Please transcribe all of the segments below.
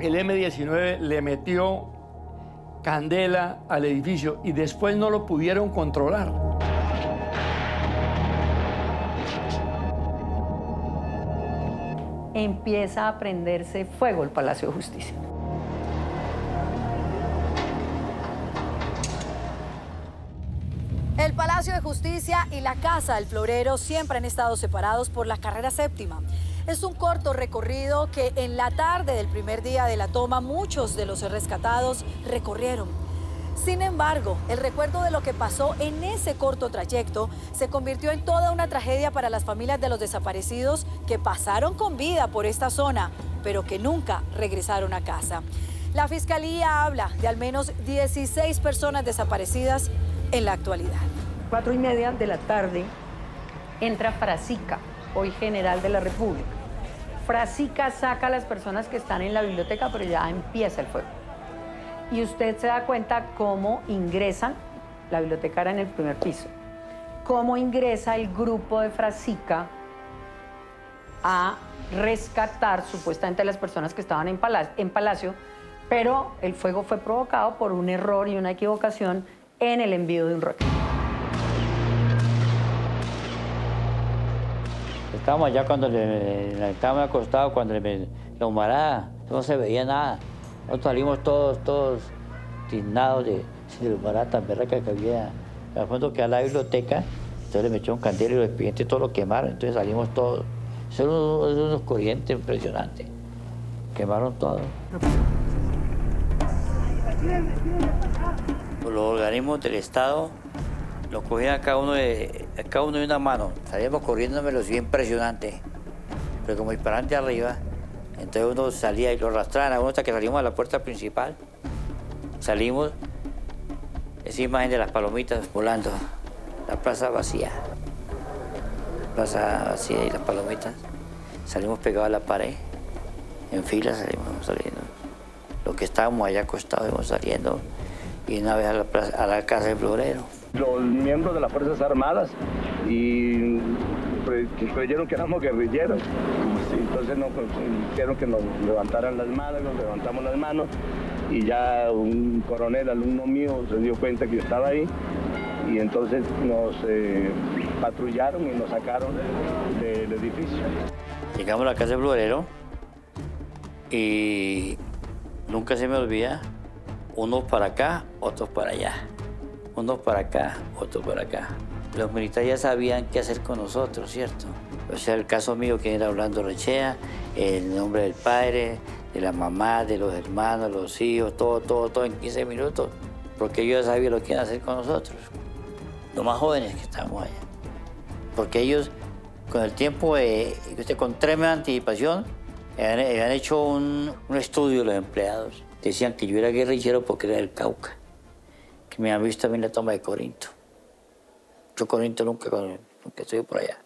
el M-19 le metió candela al edificio y después no lo pudieron controlar. Empieza a prenderse fuego el Palacio de Justicia. El Palacio de Justicia y la Casa del Florero siempre han estado separados por la carrera séptima. Es un corto recorrido que en la tarde del primer día de la toma muchos de los rescatados recorrieron. Sin embargo, el recuerdo de lo que pasó en ese corto trayecto se convirtió en toda una tragedia para las familias de los desaparecidos que pasaron con vida por esta zona, pero que nunca regresaron a casa. La Fiscalía habla de al menos 16 personas desaparecidas en la actualidad. 4:30 de la tarde entra Frasica, hoy general de la República. Frasica saca a las personas que están en la biblioteca, pero ya empieza el fuego. Y usted se da cuenta cómo ingresan, la biblioteca era en el primer piso, cómo ingresa el grupo de Frasica a rescatar supuestamente a las personas que estaban en Palacio, pero el fuego fue provocado por un error y una equivocación en el envío de un rocket. Estábamos allá cuando estábamos acostados, cuando la humarada, no se veía nada. Nosotros salimos todos tiznados de la humarada tan berraca que había. Al fondo queda la biblioteca, entonces le metieron candela y los expedientes todo lo quemaron, entonces salimos todos. Son unos corrientes impresionantes. Quemaron todo. Los organismos del Estado los cogían a cada uno de una mano. Salíamos corriendo a una velocidad impresionante. Pero como disparan de arriba, entonces uno salía y lo arrastraban a uno hasta que salimos a la puerta principal. Salimos, esa imagen de las palomitas volando, la plaza vacía. Plaza vacía y las palomitas. Salimos pegados a la pared, en fila salimos saliendo. Los que estábamos allá acostados íbamos saliendo y una vez a la Casa del Florero. Los miembros de las Fuerzas Armadas y creyeron que éramos guerrilleros. Entonces nos hicieron que nos levantaran las manos, nos levantamos las manos y ya un coronel, alumno mío, se dio cuenta que yo estaba ahí y entonces nos patrullaron y nos sacaron del edificio. Llegamos a la Casa del Florero y nunca se me olvida, unos para acá, otros para allá. Unos para acá, otros para acá. Los militares ya sabían qué hacer con nosotros, ¿cierto? O sea, el caso mío, que era Orlando Rechea, el nombre del padre, de la mamá, de los hermanos, los hijos, todo en 15 minutos, porque ellos ya sabían lo que iban a hacer con nosotros, los más jóvenes que estábamos allá. Porque ellos, con el tiempo, con tremenda anticipación, habían hecho un estudio de los empleados. Decían que yo era guerrillero porque era del Cauca, que me habían visto también la toma de Corinto. Yo Corinto nunca estuve por allá.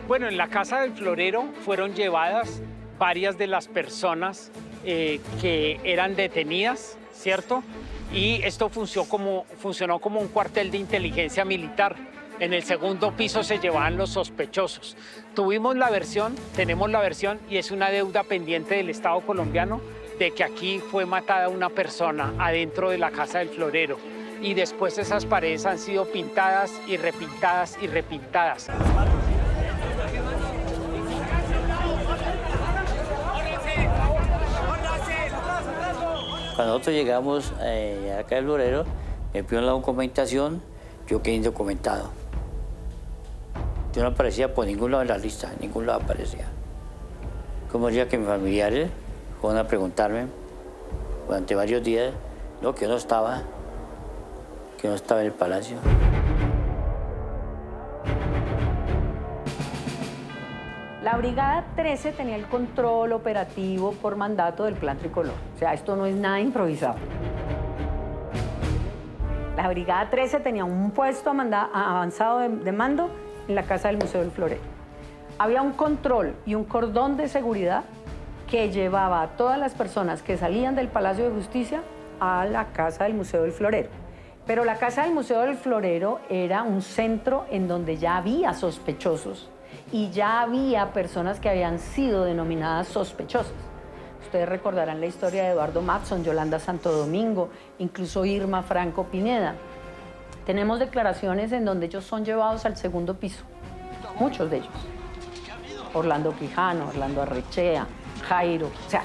Bueno, en la Casa del Florero fueron llevadas varias de las personas que eran detenidas, ¿cierto? Y esto funcionó como un cuartel de inteligencia militar. En el segundo piso se llevaban los sospechosos. Tenemos la versión y es una deuda pendiente del Estado colombiano de que aquí fue matada una persona adentro de la Casa del Florero. Y después esas paredes han sido pintadas y repintadas y repintadas. Cuando nosotros llegamos a la Casa del Florero, me pidieron la documentación, yo quedé indocumentado. Yo no aparecía por ningún lado en la lista, en ningún lado aparecía. Como decía que mis familiares fueron a preguntarme durante varios días, no, que yo no estaba en el palacio. La Brigada 13 tenía el control operativo por mandato del Plan Tricolor. O sea, esto no es nada improvisado. La Brigada 13 tenía un puesto avanzado de mando en la Casa del Museo del Florero. Había un control y un cordón de seguridad que llevaba a todas las personas que salían del Palacio de Justicia a la Casa del Museo del Florero. Pero la Casa del Museo del Florero era un centro en donde ya había sospechosos y ya había personas que habían sido denominadas sospechosas. Ustedes recordarán la historia de Eduardo Matson, Yolanda Santo Domingo, incluso Irma Franco Pineda. Tenemos declaraciones en donde ellos son llevados al segundo piso, muchos de ellos. Orlando Quijano, Orlando Arrechea, Jairo, o sea,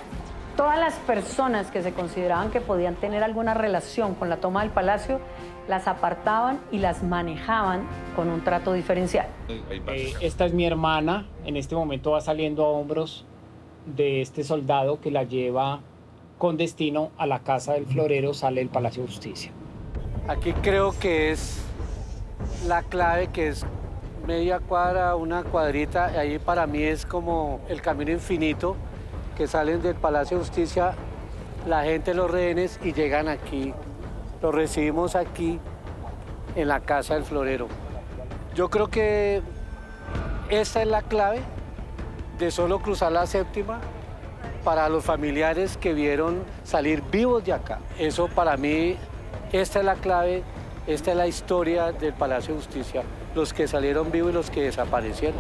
todas las personas que se consideraban que podían tener alguna relación con la toma del palacio, las apartaban y las manejaban con un trato diferencial. Esta es mi hermana, en este momento va saliendo a hombros de este soldado que la lleva con destino a la Casa del Florero, sale del Palacio de Justicia. Aquí creo que es la clave, que es media cuadra, una cuadrita, y ahí para mí es como el camino infinito, que salen del Palacio de Justicia la gente, los rehenes, y llegan aquí. Los recibimos aquí en la Casa del Florero. Yo creo que esta es la clave de solo cruzar la séptima para los familiares que vieron salir vivos de acá. Eso para mí, esta es la clave, esta es la historia del Palacio de Justicia, los que salieron vivos y los que desaparecieron.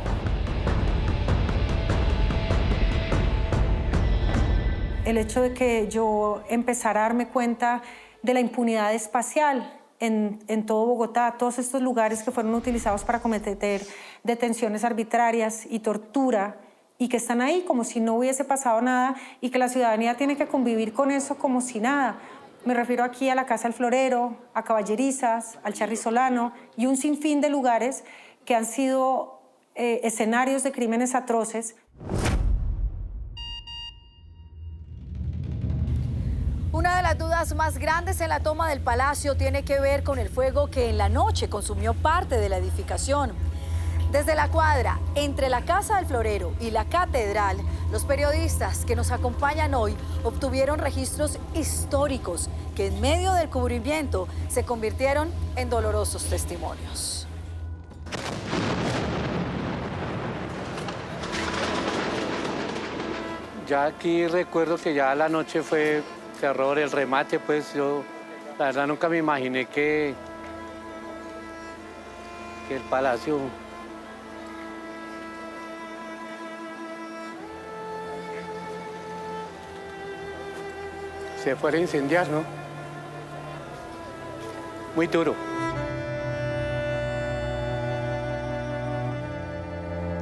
El hecho de que yo empezara a darme cuenta de la impunidad espacial en todo Bogotá, todos estos lugares que fueron utilizados para cometer detenciones arbitrarias y tortura, y que están ahí como si no hubiese pasado nada, y que la ciudadanía tiene que convivir con eso como si nada. Me refiero aquí a la Casa del Florero, a Caballerizas, al Charri Solano y un sinfín de lugares que han sido escenarios de crímenes atroces. Una de las dudas más grandes en la toma del palacio tiene que ver con el fuego que en la noche consumió parte de la edificación. Desde la cuadra entre la Casa del Florero y la Catedral, los periodistas que nos acompañan hoy obtuvieron registros históricos que en medio del cubrimiento se convirtieron en dolorosos testimonios. Ya aquí recuerdo que ya la noche fue terror, el remate, pues yo la verdad nunca me imaginé que el palacio se fuera a incendiar, ¿no? Muy duro.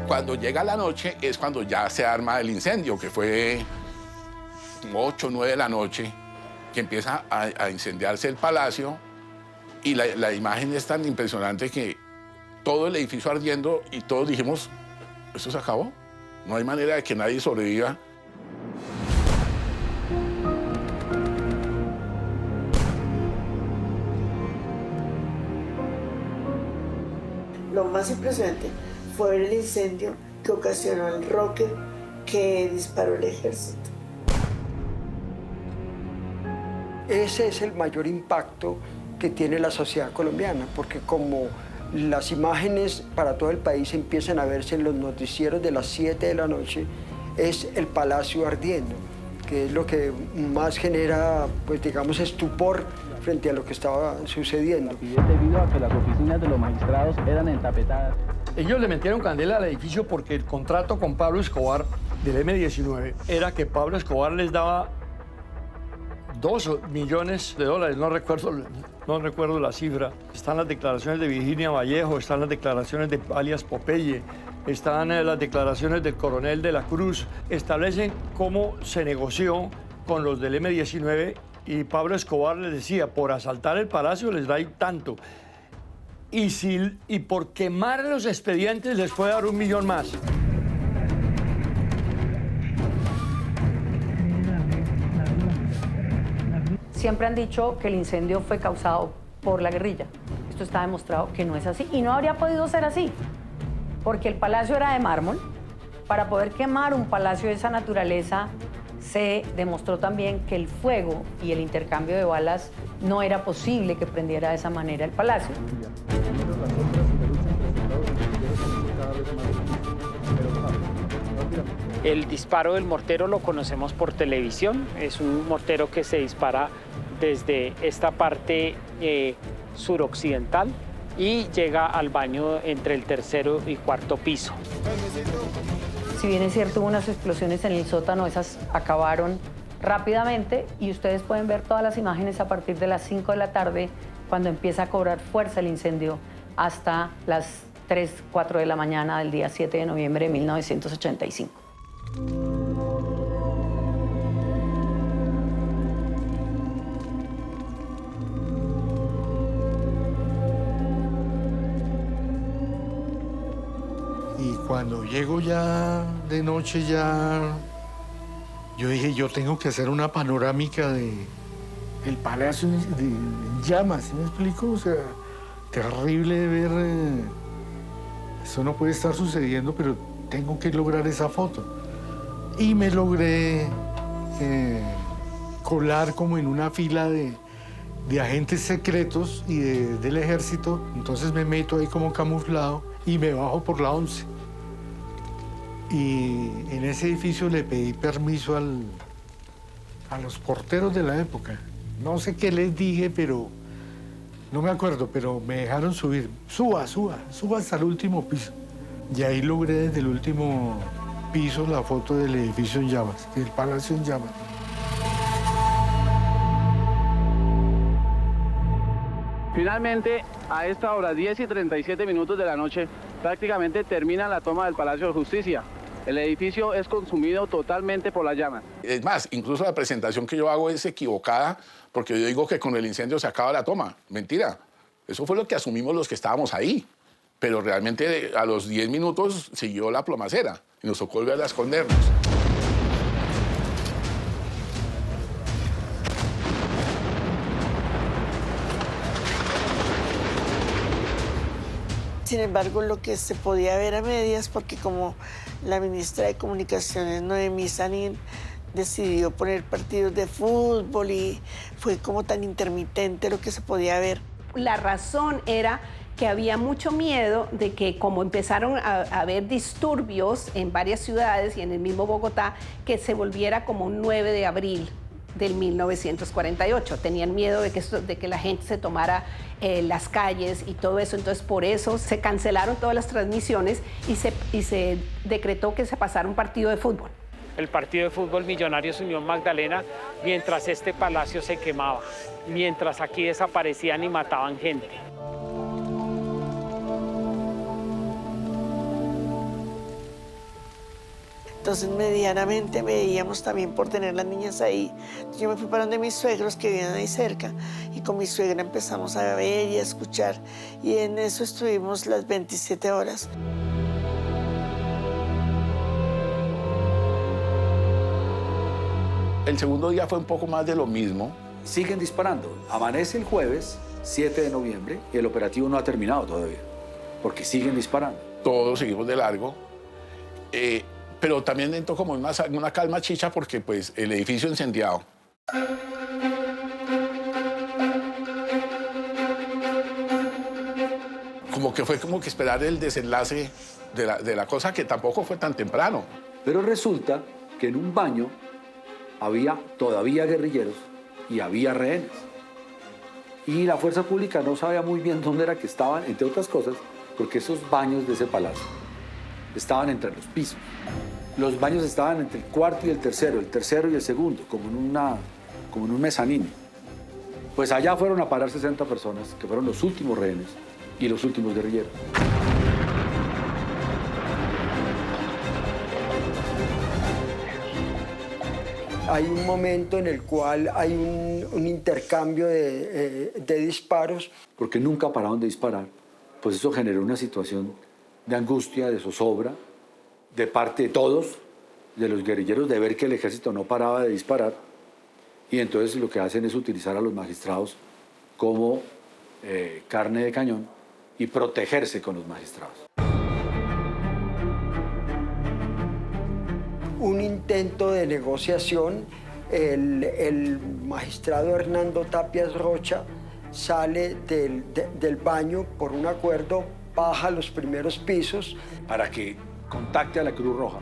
Cuando llega la noche es cuando ya se arma el incendio, que fue 8 o 9 de la noche, que empieza a incendiarse el palacio, y la imagen es tan impresionante que todo el edificio ardiendo y todos dijimos, ¿esto se acabó? No hay manera de que nadie sobreviva. Lo más impresionante fue ver el incendio que ocasionó el rocket que disparó el ejército. Ese es el mayor impacto que tiene la sociedad colombiana, porque como las imágenes para todo el país empiezan a verse en los noticieros de las 7 de la noche, es el palacio ardiendo, que es lo que más genera, pues digamos, estupor frente a lo que estaba sucediendo. Debido a que las oficinas de los magistrados eran entapezadas. Ellos le metieron candela al edificio porque el contrato con Pablo Escobar del M-19 era que Pablo Escobar les daba $2 millones, no recuerdo la cifra. Están las declaraciones de Virginia Vallejo, están las declaraciones de alias Popeye, están las declaraciones del coronel de la Cruz. Establecen cómo se negoció con los del M-19 y Pablo Escobar les decía, por asaltar el palacio les da tanto. Y por quemar los expedientes les puede dar $1 millón más. Siempre han dicho que el incendio fue causado por la guerrilla. Esto está demostrado que no es así y no habría podido ser así, porque el palacio era de mármol. Para poder quemar un palacio de esa naturaleza se demostró también que el fuego y el intercambio de balas no era posible que prendiera de esa manera el palacio. El disparo del mortero lo conocemos por televisión. Es un mortero que se dispara desde esta parte suroccidental y llega al baño entre el tercero y cuarto piso. Si bien es cierto, hubo unas explosiones en el sótano, esas acabaron rápidamente y ustedes pueden ver todas las imágenes a partir de las 5 de la tarde, cuando empieza a cobrar fuerza el incendio, hasta las 3, 4 de la mañana del día 7 de noviembre de 1985. Y cuando llego ya de noche, yo dije, yo tengo que hacer una panorámica de el palacio en llamas, ¿sí me explico? O sea, terrible de ver, eso no puede estar sucediendo, pero tengo que lograr esa foto. Y me logré colar como en una fila de agentes secretos y del ejército, entonces me meto ahí como camuflado y me bajo por la 11. Y en ese edificio le pedí permiso a los porteros de la época. No sé qué les dije, pero no me acuerdo, pero me dejaron subir. Suba hasta el último piso. Y ahí logré desde el último piso la foto del edificio en llamas, del palacio en llamas. Finalmente, a esta hora, 10:37 de la noche, prácticamente termina la toma del Palacio de Justicia. El edificio es consumido totalmente por las llamas. Es más, incluso la presentación que yo hago es equivocada porque yo digo que con el incendio se acaba la toma. Mentira. Eso fue lo que asumimos los que estábamos ahí. Pero realmente a los 10 minutos siguió la plomacera y nos tocó volver a escondernos. Sin embargo, lo que se podía ver a medias, porque como la ministra de Comunicaciones, Noemí Sanín, decidió poner partidos de fútbol y fue como tan intermitente lo que se podía ver. La razón era que había mucho miedo de que, como empezaron a haber disturbios en varias ciudades y en el mismo Bogotá, que se volviera como un 9 de abril del 1948. Tenían miedo de que la gente se tomara las calles y todo eso. Entonces, por eso se cancelaron todas las transmisiones y se decretó que se pasara un partido de fútbol. El partido de fútbol Millonarios Unión Magdalena, mientras este palacio se quemaba, mientras aquí desaparecían y mataban gente. Entonces, medianamente veíamos también por tener las niñas ahí. Entonces, yo me fui para donde mis suegros, que vivían ahí cerca, y con mi suegra empezamos a ver y a escuchar. Y en eso estuvimos las 27 horas. El segundo día fue un poco más de lo mismo. Siguen disparando. Amanece el jueves, 7 de noviembre, y el operativo no ha terminado todavía, porque siguen disparando. Todos seguimos de largo. Pero también entró como una calma chicha porque pues el edificio incendiado. Como que fue como que esperar el desenlace de la cosa, que tampoco fue tan temprano. Pero resulta que en un baño había todavía guerrilleros y había rehenes. Y la fuerza pública no sabía muy bien dónde era que estaban, entre otras cosas, porque esos baños de ese palacio estaban entre los pisos. Los baños estaban entre el cuarto y el tercero y el segundo, como en un mezanín. Pues allá fueron a parar 60 personas, que fueron los últimos rehenes y los últimos guerrilleros. Hay un momento en el cual hay un intercambio de disparos. Porque nunca pararon de disparar, pues eso generó una situación de angustia, de zozobra, de parte de todos, de los guerrilleros, de ver que el ejército no paraba de disparar. Y entonces lo que hacen es utilizar a los magistrados como carne de cañón y protegerse con los magistrados. Un intento de negociación, el magistrado Hernando Tapias Rocha sale del baño por un acuerdo, baja los primeros pisos. Para que contacte a la Cruz Roja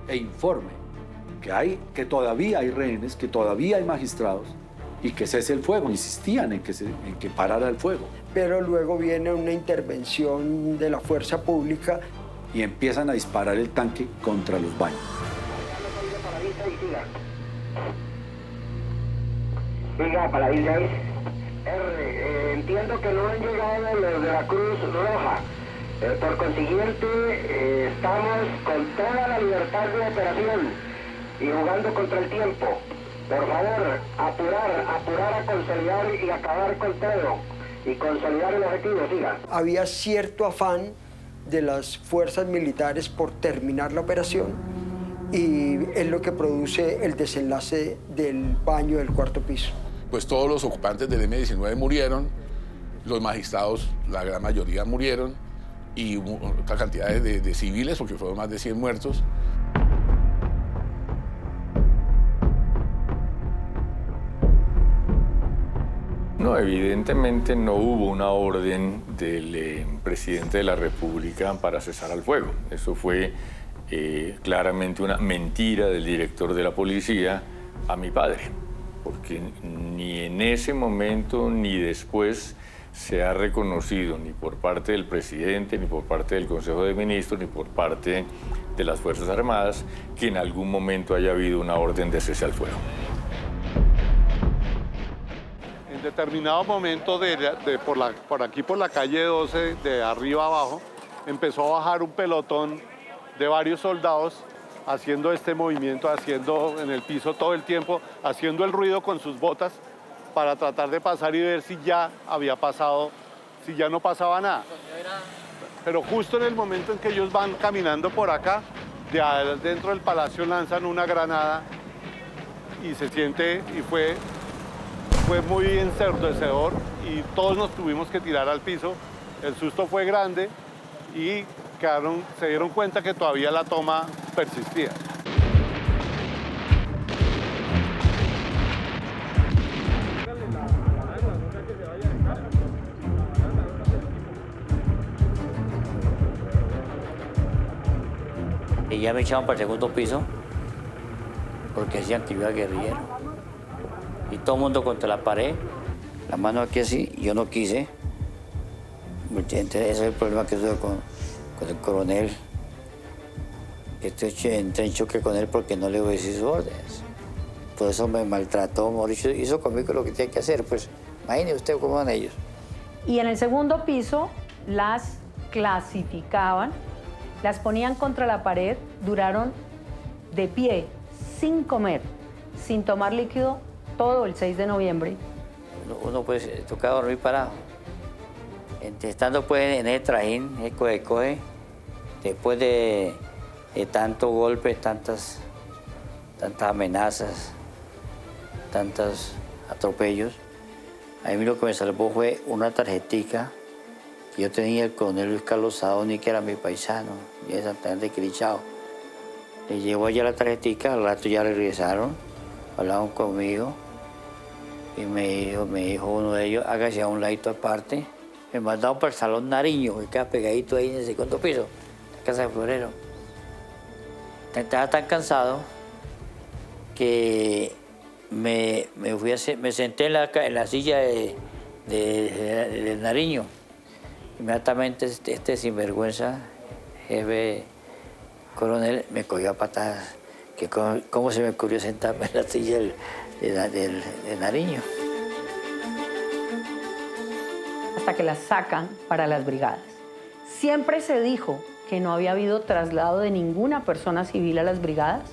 e informe que todavía hay rehenes, que todavía hay magistrados y que cese el fuego, insistían en que parara el fuego. Pero luego viene una intervención de la fuerza pública y empiezan a disparar el tanque contra los baños. Siga para la isla R. Entiendo que no han llegado los de la Cruz Roja. Por consiguiente, estamos con toda la libertad de operación y jugando contra el tiempo. Por favor, apurar a consolidar y acabar con todo y consolidar el objetivo, siga. Había cierto afán de las fuerzas militares por terminar la operación y es lo que produce el desenlace del baño del cuarto piso. Pues todos los ocupantes del M-19 murieron, los magistrados, la gran mayoría murieron, y otra cantidad de civiles, porque fueron más de 100 muertos. No, evidentemente no hubo una orden del presidente de la República para cesar al fuego. Eso fue claramente una mentira del director de la policía a mi padre, porque ni en ese momento ni después se ha reconocido ni por parte del presidente, ni por parte del Consejo de Ministros, ni por parte de las Fuerzas Armadas que en algún momento haya habido una orden de cese al fuego. En determinado momento, por aquí por la calle 12, de arriba abajo, empezó a bajar un pelotón de varios soldados haciendo este movimiento, haciendo en el piso todo el tiempo, haciendo el ruido con sus botas para tratar de pasar y ver si ya había pasado, si ya no pasaba nada. Pero justo en el momento en que ellos van caminando por acá, dentro del palacio lanzan una granada y se siente, y fue muy ensordecedor y todos nos tuvimos que tirar al piso. El susto fue grande y se dieron cuenta que todavía la toma persistía. Y ya me echaban para el segundo piso porque decían que yo era guerrillero. Y todo el mundo contra la pared, la mano aquí así, yo no quise. Entonces, ese es el problema que tuve con el coronel. Entré en choque con él porque no le obedecí sus órdenes. Por eso me maltrató. Mauricio hizo conmigo lo que tenía que hacer. Pues imagine usted cómo van ellos. Y en el segundo piso las clasificaban, las ponían contra la pared, duraron de pie, sin comer, sin tomar líquido, todo el 6 de noviembre. Uno pues tocaba dormir parado. Estando pues en el trajín, el coge, después de tantos golpes, tantas amenazas, tantos atropellos, a mí lo que me salvó fue una tarjetica que yo tenía el coronel Luis Carlos Saoni, que era mi paisano, y de Santander de Quilichao. Le llevó allá la tarjetica, al rato ya regresaron, hablaron conmigo, y me dijo uno de ellos, hágase a un ladito aparte. Me mandaron para el Salón Nariño, que queda pegadito ahí en el segundo piso, la casa de Florero. Estaba tan cansado que me senté en la silla del Nariño. Inmediatamente este sinvergüenza, jefe coronel, me cogió a patadas. Que cómo se me ocurrió sentarme en la silla del Nariño. Hasta que las sacan para las brigadas. Siempre se dijo que no había habido traslado de ninguna persona civil a las brigadas,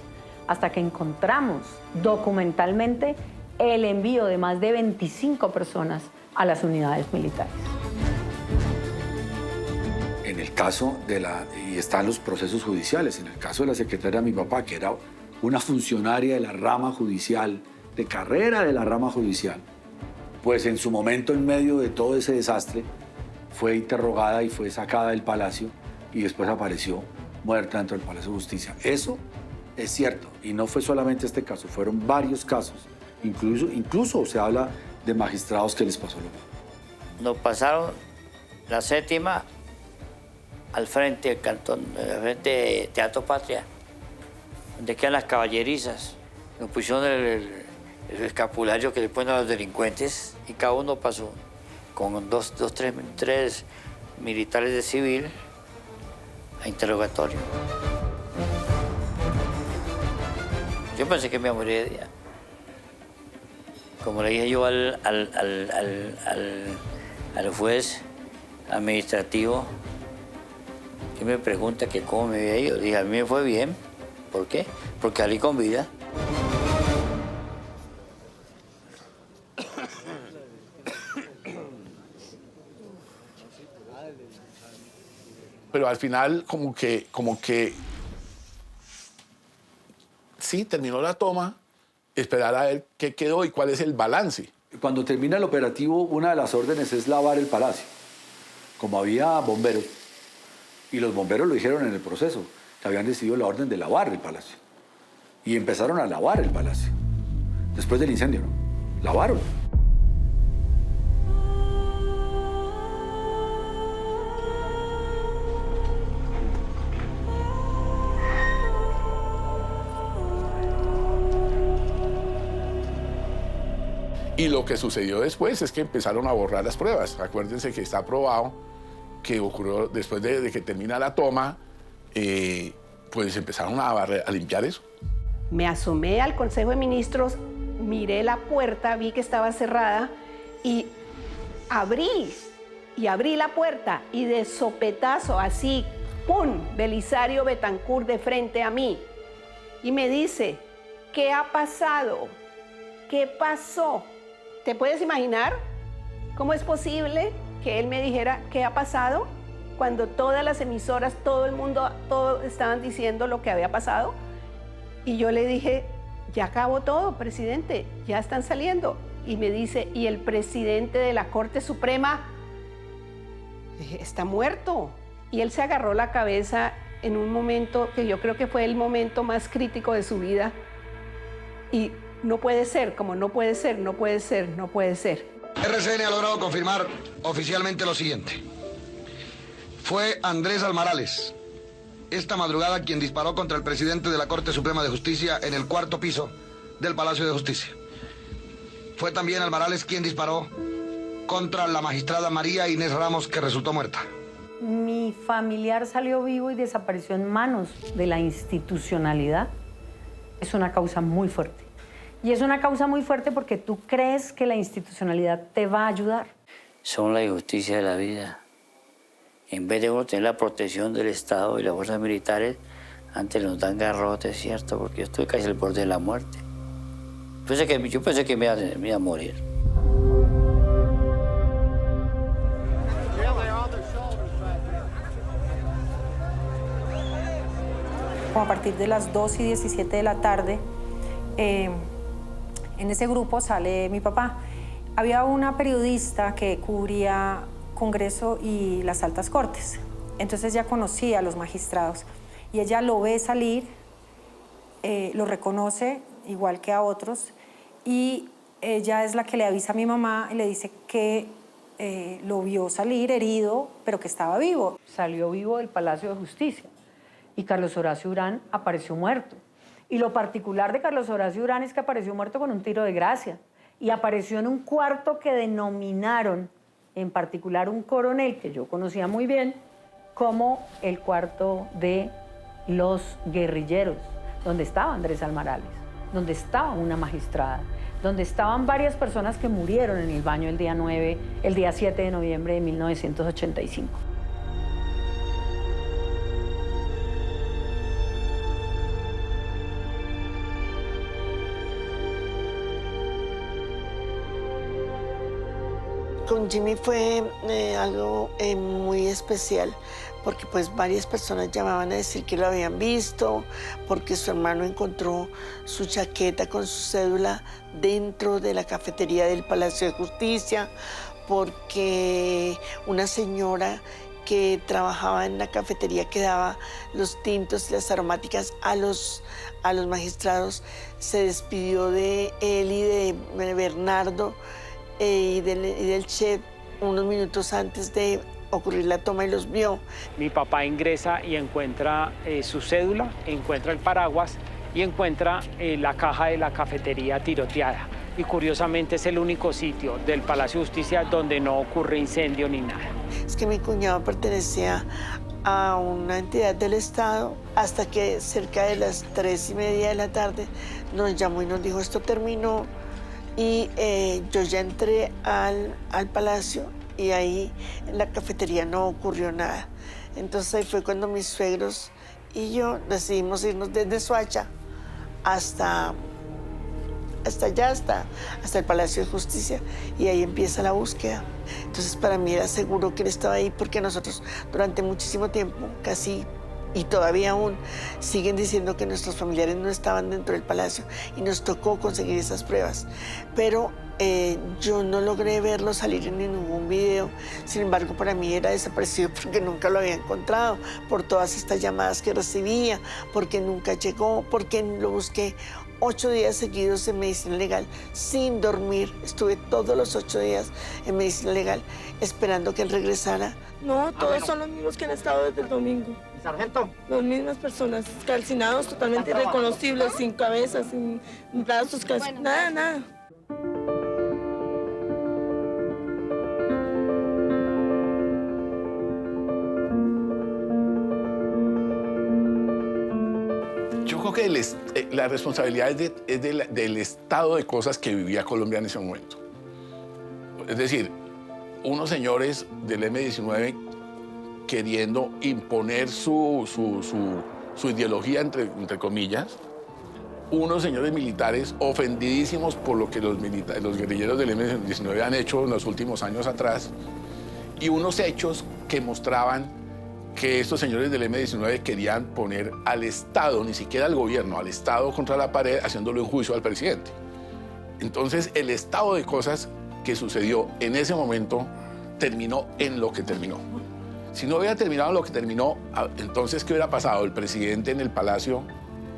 hasta que encontramos documentalmente el envío de más de 25 personas a las unidades militares. En el caso y están los procesos judiciales, en el caso de la secretaria de mi papá, que era una funcionaria de la rama judicial, de carrera de la rama judicial, pues en su momento, en medio de todo ese desastre, fue interrogada y fue sacada del palacio y después apareció muerta dentro del Palacio de Justicia. Eso es cierto, y no fue solamente este caso, fueron varios casos. Incluso se habla de magistrados que les pasó lo mismo. Nos pasaron la séptima al frente del cantón, al frente de Teatro Patria, donde quedan las caballerizas. Nos pusieron el escapulario que le ponen a los delincuentes, y cada uno pasó con tres militares de civil a interrogatorio. Yo pensé que me moría de día. Como le dije yo al juez administrativo, que me pregunta que cómo me había ido, dije, a mí me fue bien. ¿Por qué? Porque salí con vida. Pero al final como que sí, terminó la toma, esperar a ver qué quedó y cuál es el balance. Cuando termina el operativo, una de las órdenes es lavar el palacio. Como había bomberos, y los bomberos lo dijeron en el proceso, que habían recibido la orden de lavar el palacio. Y empezaron a lavar el palacio. Después del incendio, ¿no? Lavaron. Y lo que sucedió después es que empezaron a borrar las pruebas. Acuérdense que está probado que ocurrió después de que termina la toma, pues empezaron a limpiar eso. Me asomé al Consejo de Ministros, miré la puerta, vi que estaba cerrada y abrí la puerta y de sopetazo, así, ¡pum!, Belisario Betancur de frente a mí. Y me dice, ¿qué ha pasado? ¿Qué pasó? ¿Te puedes imaginar cómo es posible que él me dijera qué ha pasado cuando todas las emisoras, todo el mundo, todos estaban diciendo lo que había pasado? Y yo le dije, ya acabó todo, presidente, ya están saliendo. Y me dice, ¿y el presidente de la Corte Suprema? Dije, está muerto. Y él se agarró la cabeza en un momento que yo creo que fue el momento más crítico de su vida. Y no puede ser, como no puede ser, no puede ser, no puede ser. RCN ha logrado confirmar oficialmente lo siguiente. Fue Andrés Almarales, esta madrugada, quien disparó contra el presidente de la Corte Suprema de Justicia en el 4º piso del Palacio de Justicia. Fue también Almarales quien disparó contra la magistrada María Inés Ramos, que resultó muerta. Mi familiar salió vivo y desapareció en manos de la institucionalidad. Es una causa muy fuerte. Y es una causa muy fuerte porque tú crees que la institucionalidad te va a ayudar. Son la injusticia de la vida. En vez de uno tener la protección del Estado y las fuerzas militares, antes nos dan garrotes, ¿cierto? Porque yo estoy casi al borde de la muerte. Yo pensé que me iba a morir. Como a partir de las 2:17 de la tarde, en ese grupo sale mi papá. Había una periodista que cubría Congreso y las altas cortes. Entonces ya conocía a los magistrados y ella lo ve salir, lo reconoce igual que a otros y ella es la que le avisa a mi mamá y le dice que lo vio salir herido, pero que estaba vivo. Salió vivo del Palacio de Justicia y Carlos Horacio Urán apareció muerto. Y lo particular de Carlos Horacio Urán es que apareció muerto con un tiro de gracia y apareció en un cuarto que denominaron, en particular un coronel que yo conocía muy bien, como el cuarto de los guerrilleros, donde estaba Andrés Almarales, donde estaba una magistrada, donde estaban varias personas que murieron en el baño el día 7 de noviembre de 1985. Con Jimmy fue algo muy especial porque pues varias personas llamaban a decir que lo habían visto, porque su hermano encontró su chaqueta con su cédula dentro de la cafetería del Palacio de Justicia, porque una señora que trabajaba en la cafetería que daba los tintos y las aromáticas a los magistrados se despidió de él y de Bernardo y del chef unos minutos antes de ocurrir la toma y los vio. Mi papá ingresa y encuentra su cédula, encuentra el paraguas y encuentra la caja de la cafetería tiroteada. y curiosamente es el único sitio del Palacio de Justicia donde no ocurre incendio ni nada. Es que mi cuñado pertenecía a una entidad del Estado hasta que cerca de las 3:30 de la tarde nos llamó y nos dijo esto terminó y yo ya entré al Palacio y ahí en la cafetería no ocurrió nada. Entonces ahí fue cuando mis suegros y yo decidimos irnos desde Soacha hasta el Palacio de Justicia y ahí empieza la búsqueda. Entonces para mí era seguro que él estaba ahí porque nosotros durante muchísimo tiempo, casi y todavía aún, siguen diciendo que nuestros familiares no estaban dentro del palacio y nos tocó conseguir esas pruebas. Pero yo no logré verlo salir en ningún video. Sin embargo, para mí era desaparecido porque nunca lo había encontrado, por todas estas llamadas que recibía, porque nunca llegó, porque lo busqué 8 días seguidos en medicina legal sin dormir. Estuve todos los 8 días en medicina legal esperando que él regresara. No, todos son los mismos que han estado desde el domingo. ¿Sargento? Las mismas personas, calcinados, totalmente irreconocibles, sin cabeza, sin brazos, casi nada. Yo creo que la responsabilidad es del estado de cosas que vivía Colombia en ese momento. Es decir, unos señores del M-19 queriendo imponer su ideología, entre comillas, unos señores militares ofendidísimos por lo que los guerrilleros del M-19 han hecho en los últimos años atrás, y unos hechos que mostraban que estos señores del M-19 querían poner al Estado, ni siquiera al gobierno, al Estado contra la pared, haciéndole un juicio al presidente. Entonces, el estado de cosas que sucedió en ese momento terminó en lo que terminó. Si no hubiera terminado en lo que terminó, entonces, ¿qué hubiera pasado? ¿El presidente en el Palacio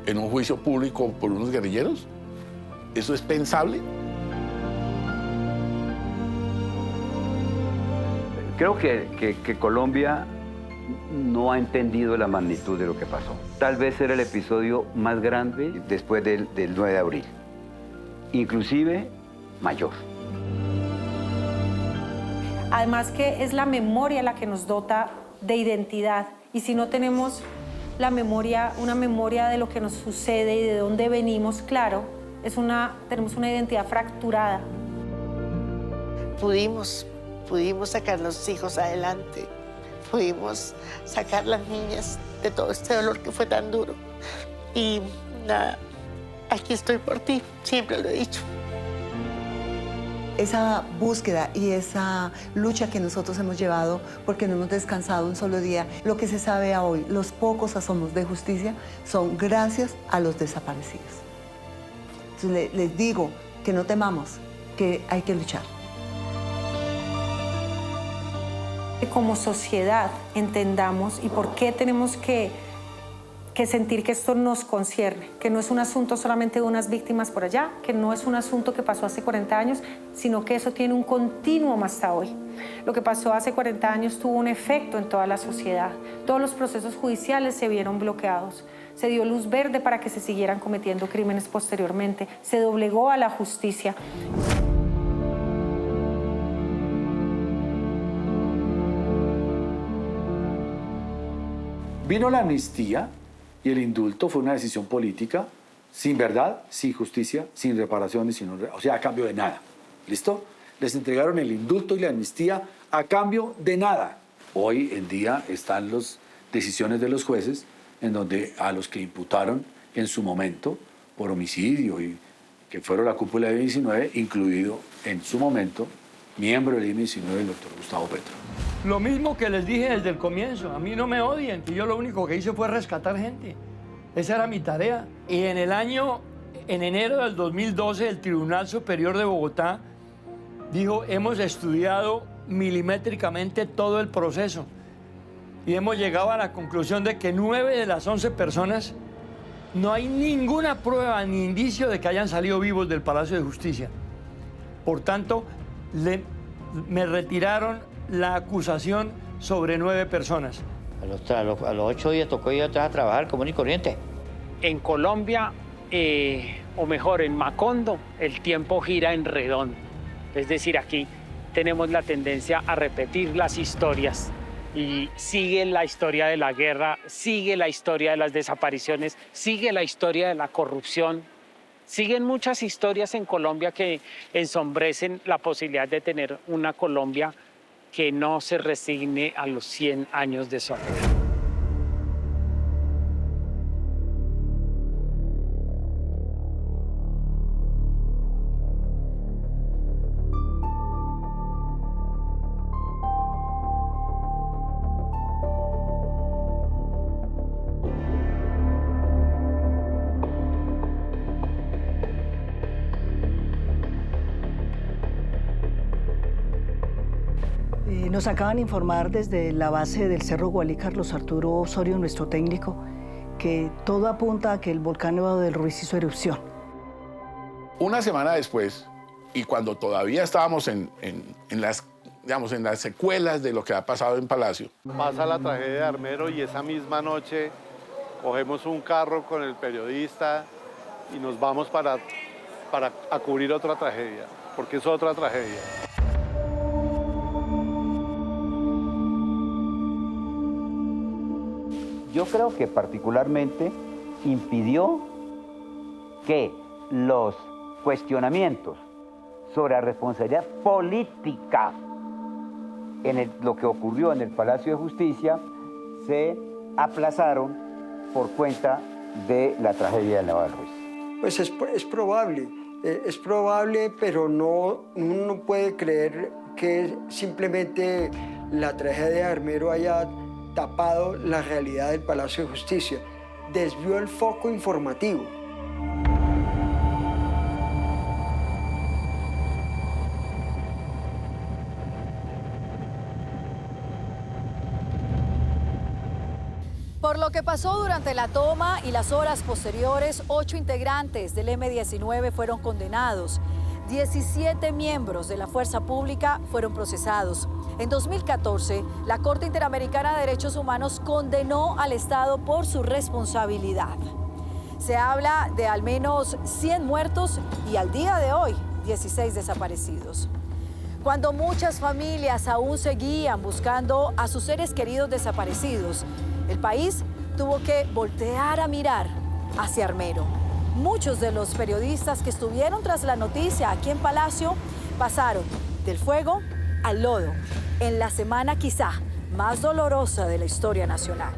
en un juicio público por unos guerrilleros? ¿Eso es pensable? Creo que Colombia no ha entendido la magnitud de lo que pasó. Tal vez era el episodio más grande después del 9 de abril, inclusive mayor. Además que es la memoria la que nos dota de identidad, y si no tenemos la memoria, una memoria de lo que nos sucede y de dónde venimos, claro, tenemos una identidad fracturada. Pudimos sacar a los hijos adelante. Pudimos sacar las niñas de todo este dolor que fue tan duro. Y nada, aquí estoy por ti, siempre lo he dicho. Esa búsqueda y esa lucha que nosotros hemos llevado, porque no hemos descansado un solo día, lo que se sabe a hoy, los pocos asomos de justicia, son gracias a los desaparecidos. Entonces les digo que no temamos, que hay que luchar. Como sociedad entendamos y por qué tenemos que sentir que esto nos concierne, que no es un asunto solamente de unas víctimas por allá, que no es un asunto que pasó hace 40 años, sino que eso tiene un continuum hasta hoy. Lo que pasó hace 40 años tuvo un efecto en toda la sociedad. Todos los procesos judiciales se vieron bloqueados. Se dio luz verde para que se siguieran cometiendo crímenes posteriormente. Se doblegó a la justicia. Vino la amnistía y el indulto fue una decisión política, sin verdad, sin justicia, sin reparaciones, o sea, a cambio de nada. ¿Listo? Les entregaron el indulto y la amnistía a cambio de nada. Hoy en día están las decisiones de los jueces en donde a los que imputaron en su momento por homicidio y que fueron la cúpula del M-19, incluido en su momento miembro del M-19, el doctor Gustavo Petro. Lo mismo que les dije desde el comienzo, a mí no me odien, que yo lo único que hice fue rescatar gente. Esa era mi tarea. Y en enero del 2012, el Tribunal Superior de Bogotá dijo, hemos estudiado milimétricamente todo el proceso y hemos llegado a la conclusión de que 9 de las 11 personas no hay ninguna prueba ni indicio de que hayan salido vivos del Palacio de Justicia. Por tanto, me retiraron la acusación sobre 9 personas. A los 8 días tocó ir atrás a trabajar común y corriente. En Colombia o mejor, en Macondo, el tiempo gira en redondo. Es decir, aquí tenemos la tendencia a repetir las historias y sigue la historia de la guerra, sigue la historia de las desapariciones, sigue la historia de la corrupción. Siguen muchas historias en Colombia que ensombrecen la posibilidad de tener una Colombia que no se resigne a los 100 años de soledad. Nos acaban de informar desde la base del Cerro Gualí, Carlos Arturo Osorio, nuestro técnico, que todo apunta a que el volcán Nevado del Ruiz hizo erupción. Una semana después, y cuando todavía estábamos en las secuelas de lo que ha pasado en Palacio. Pasa la tragedia de Armero y esa misma noche cogemos un carro con el periodista y nos vamos para cubrir otra tragedia, porque es otra tragedia. Yo creo que particularmente impidió que los cuestionamientos sobre la responsabilidad política en lo que ocurrió en el Palacio de Justicia se aplazaron por cuenta de la tragedia del Nevado del Ruiz. Pues es probable, pero uno no puede creer que simplemente la tragedia de Armero haya tapado la realidad del Palacio de Justicia, desvió el foco informativo. Por lo que pasó durante la toma y las horas posteriores, 8 integrantes del M-19 fueron condenados. 17 miembros de la fuerza pública fueron procesados. En 2014, la Corte Interamericana de Derechos Humanos condenó al Estado por su responsabilidad. Se habla de al menos 100 muertos y al día de hoy, 16 desaparecidos. Cuando muchas familias aún seguían buscando a sus seres queridos desaparecidos, el país tuvo que voltear a mirar hacia Armero. Muchos de los periodistas que estuvieron tras la noticia aquí en Palacio pasaron del fuego al lodo en la semana quizá más dolorosa de la historia nacional.